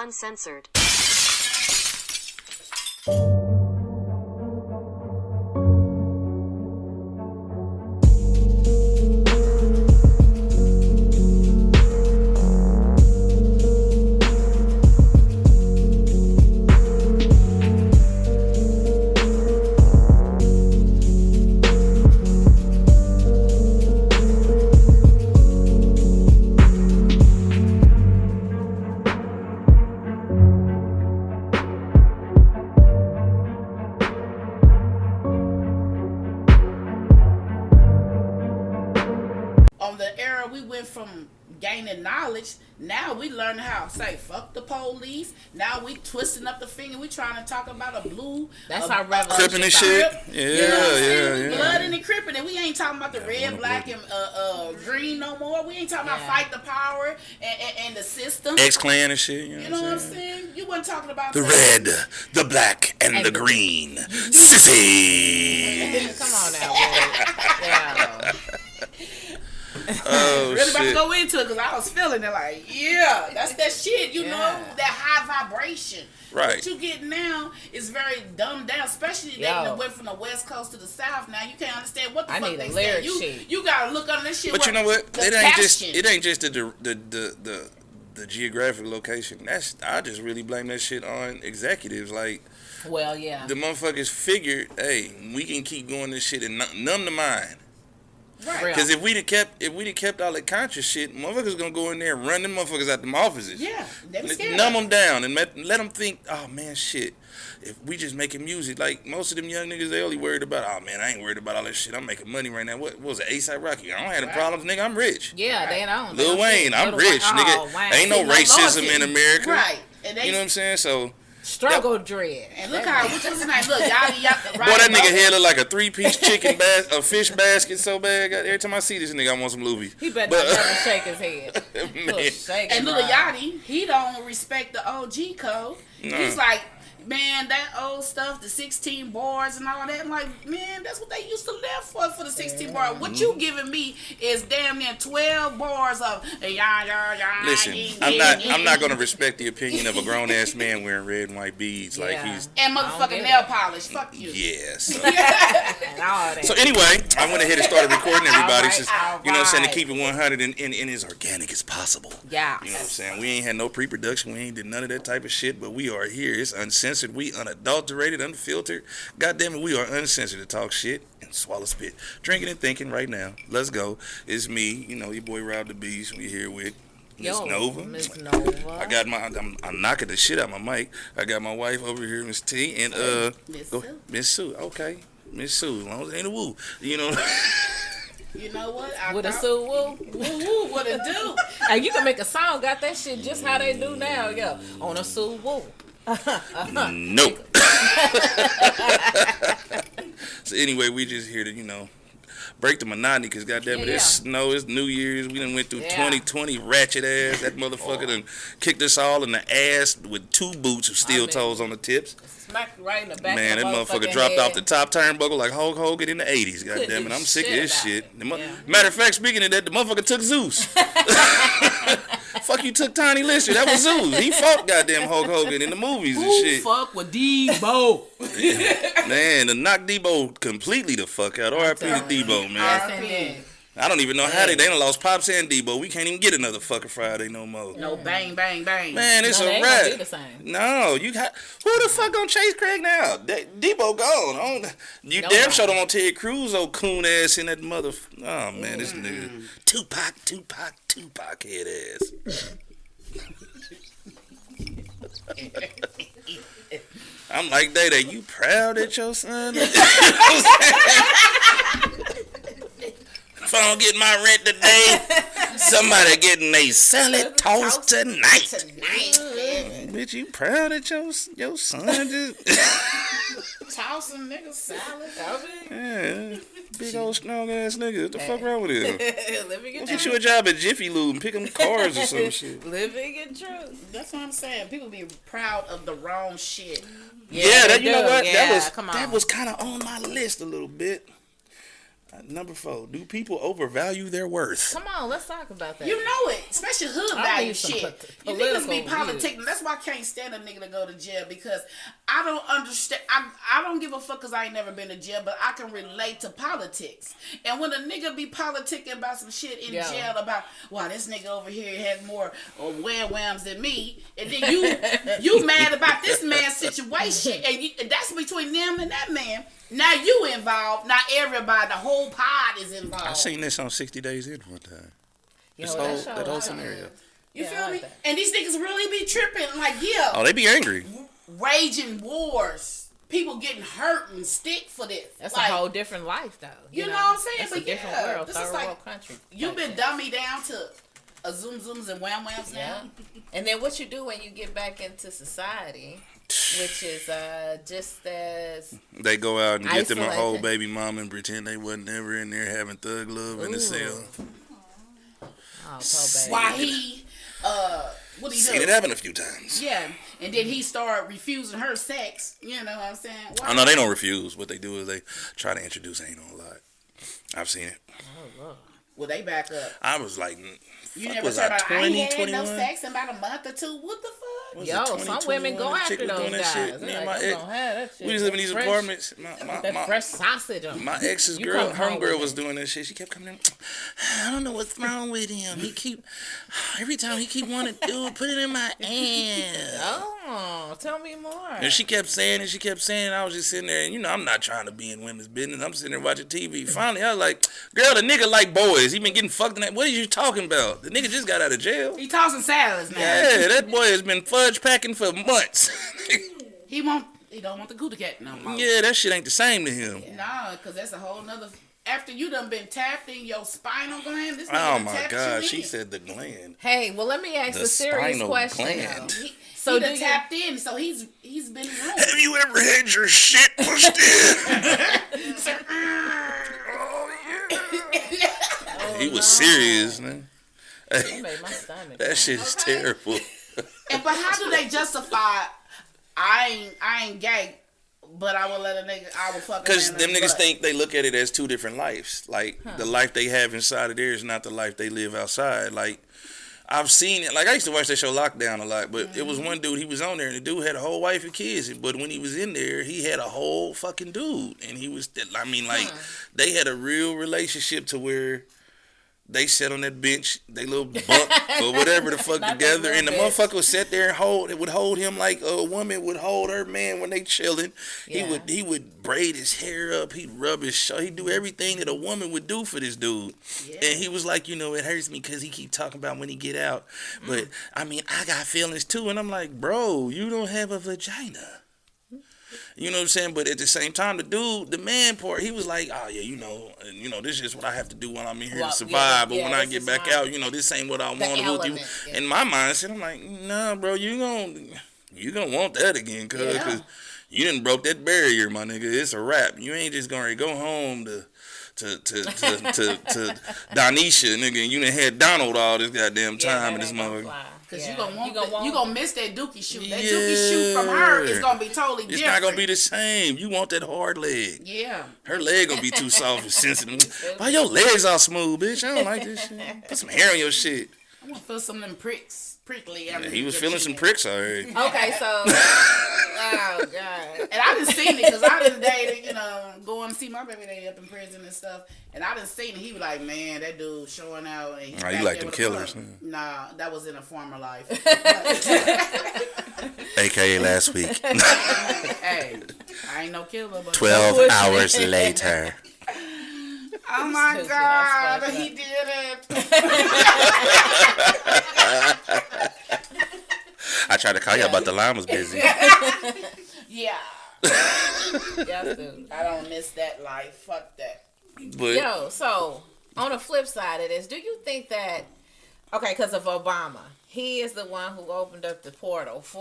UnᵏCensored. We went from gaining knowledge, now we learn how to say fuck the police. Now we twisting up the finger, we trying to talk about a blue, that's our revolution. Cripping and shit. Yeah. Blood and cripping, and we ain't talking about the red, black, and green no more. We ain't talking about fight the power and the system. X-Clan and shit. You know what I'm saying? You wasn't talking about the red, the black, and the green. Sissy. Come on now, boy. Yeah. Oh, really about shit. to go into it because I was feeling it like, yeah, that's that shit, you know, that high vibration. Right. What you get now is very dumbed down, especially they went from the West Coast to the South. Now you can't understand what the fuck they say. You gotta look under this shit. But you know what? It ain't just the geographic location. I just really blame that shit on executives. Like, well, yeah, the motherfuckers figured, hey, we can keep going this shit and numb the mind. Right. Because if we'd have kept all that conscious shit, motherfuckers gonna go in there and run them motherfuckers out them offices. Yeah, numb them down and let them think, oh man, shit. If we just making music, like most of them young niggas, they only worried about, oh man, I ain't worried about all that shit. I'm making money right now. What was it, A$AP Rocky? I don't have any problems, nigga. I'm rich. Yeah, they don't. Lil Wayne, I'm rich, nigga. Wayne. Ain't no racism in America. Right. You know what I'm saying? So. Struggle dread. And look how, which was his name? Look, y'all boy, that nigga head look like a 3-piece chicken a fish basket so bad. Every time I see this nigga, I want some Luby. He better never shake his head. And Lil Yachty, he don't respect the OG code. No. He's like, man, that old stuff, the 16 bars and all that. I'm like, man, that's what they used to live for the 16 bars. What you giving me is damn near 12 bars of Listen, I'm not gonna respect the opinion of a grown ass man wearing red and white beads like he's and motherfucking nail polish. Fuck you. Yeah. So anyway, I went ahead and started recording everybody. Right, Since, you know what I'm saying, to keep it 100 and as organic as possible. Yeah. You know what I'm saying? We ain't had no pre-production. We ain't did none of that type of shit, but we are here. It's uncensored. We unadulterated, unfiltered. God damn it, we are uncensored to talk shit and swallow spit. Drinking and thinking right now. Let's go. It's me, you know, your boy Rob the Beast. We here with Miss Nova. Miss Nova. I got I'm knocking the shit out my mic. I got my wife over here, Miss T, and Miss Sue. Okay, Miss Sue. As long as it ain't a woo, you know. You know what? With a Sue woo? Woo, what it do? And you can make a song, got that shit just how they do now, yeah. On a Sue woo. Nope. So anyway, we just here to, you know, break the monotony because goddamn it, it's snow, it's New Year's. We done went through 2020 ratchet ass. That motherfucker done kicked us all in the ass with 2 boots of steel toes on the tips. Smacked right in the back. Man, of that motherfucker dropped head. off the top turnbuckle like Hulk Hogan in the 80s. Goddamn it, I'm sick of this shit. Matter of fact, speaking of that, the motherfucker took Zeus. Fuck you, took Tiny Lister. That was Zeus. He fought goddamn Hulk Hogan in the movies and shit. Fuck with Debo. Man, to knock Debo completely the fuck out. R.I.P. to Debo, man. R.I.P. I don't even know how they done lost Pops and Debo. We can't even get another fucking Friday no more. No bang, bang, bang. Man, it's a wrap. No, who the fuck gonna chase Craig now? Debo gone. You damn sure don't want Ted Cruz, old coon ass in that mother. Oh man, this nigga Tupac head ass. I'm like, Day, you proud at your son? If I don't get my rent today, somebody getting a salad toast tonight. Bitch, you proud of your son? Just tossing nigga salad. Yeah, big old strong ass nigga. What the fuck wrong with him? Go get you a job at Jiffy Lube and pick them cars or some shit. Living in truth. That's what I'm saying. People be proud of the wrong shit. Yeah, you know what? That was kind of on my list a little bit. Number 4, do people overvalue their worth? Come on, let's talk about that. You know it, especially hood value shit. You niggas be views. politicking. That's why I can't stand a nigga to go to jail, because I don't understand. I don't give a fuck because I ain't never been to jail, but I can relate to politics. And when a nigga be politicking about some shit in jail about, wow, this nigga over here has more wham-whams than me, and then you mad about this man's situation, and that's between them and that man. Now you involved. Not everybody. The whole pod is involved. I seen this on 60 Days In one time. That whole scenario. You feel me? That. And these niggas really be tripping. Like, yeah. Oh, they be angry. Raging wars. People getting hurt and stick for this. That's like, a whole different life, though. You know what I'm saying? That's but a different world. This is like, country. You've been dummy down to a zoom-zooms and wham-whams now. And then what you do when you get back into society, which is just as they go out and get them a whole isolated. baby mama and pretend they wasn't ever in there having thug love in the cell. Oh, poor baby. Why he, what he do? Seen it happen a few times. Yeah, and then he started refusing her sex. You know what I'm saying? Why? Oh no, they don't refuse. What they do is they try to introduce ain't no lot. I've seen it. Oh, Lord. Well, they back up. I was like, You fuck, never was said I about I ain't 20, had no 21? sex in about a month or two. What the fuck? Was Yo, it 20, some women 21? go The after chick was those doing that guys. shit. Me They're and like, my "I'm ex, gonna have that shit." we just live in these Fresh- apartments. that fresh sausage on. My ex's You girl, come home homegirl, with was it. doing that shit. She kept coming in. I don't know what's wrong with him. Every time he keep wanting to do it, put it in my ass. Oh, tell me more. And she kept saying it, I was just sitting there, and I'm not trying to be in women's business. I'm sitting there watching TV. Finally, I was like, girl, the nigga like boys. He been getting fucked in that. What are you talking about? The nigga just got out of jail. He tossing salads now. Yeah, that boy has been fudge packing for months. He don't want the Gouda cat no more. Yeah, that shit ain't the same to him. Nah, because that's a whole nother. After you done been tapped in your spinal gland, this Oh nigga my tapped God, you she in. said the gland. Hey, well, let me ask The a serious spinal question. gland. Though. So he done tapped in, so he's been wrong. Have you ever had your shit pushed in? He was serious, man. That made my stomach. That shit is terrible. And but how do they justify? I ain't gay, but I will let a nigga. I will fuck. Because them niggas think they look at it as two different lives. Like the life they have inside of there is not the life they live outside. Like I've seen it. Like I used to watch that show Lockdown a lot, but it was one dude. He was on there, and the dude had a whole wife and kids. But when he was in there, he had a whole fucking dude, and he was. I mean, like they had a real relationship to where. They sat on that bench, they little bunk or whatever the fuck together, and the motherfucker would sit there and would hold him like a woman would hold her man when they chilling. Yeah. He would braid his hair up, he'd rub his shirt, he'd do everything that a woman would do for this dude. Yeah. And he was like, it hurts me because he keep talking about when he get out, but I mean I got feelings too, and I'm like, bro, you don't have a vagina. You know what I'm saying? But at the same time, the man part, he was like, oh, yeah, this is what I have to do when I'm in here to survive. But when I get back out, this ain't what I want to do. Yeah. In my mindset, I'm like, nah, bro, you gonna want that again, cause you done broke that barrier, my nigga. It's a wrap. You ain't just gonna go home to Donisha, nigga, and you done had Donald all this goddamn time in this motherfucker. Cause you gonna miss that dookie shoot. That dookie shoot from her is gonna be totally different. It's not gonna be the same. You want that hard leg. Yeah. Her leg gonna be too soft and sensitive. Why your legs all smooth, bitch? I don't like this shit. Put some hair on your shit. I wanna feel some of them pricks. Prickly. Yeah, he was feeling some pricks already. Okay, so. Oh, God. And I done seen it because I done dated, go and see my baby daddy up in prison and stuff. And I done seen it. He was like, man, that dude showing out. And you like them killers. Huh? Nah, that was in a former life. AKA last week. Hey, I ain't no killer. But 12 hours later. Oh my God, he did it. I tried to call you but the line was busy. Yeah. Yes, dude. I don't miss that life. Fuck that. But, so on the flip side of this, do you think that, because of Obama, he is the one who opened up the portal for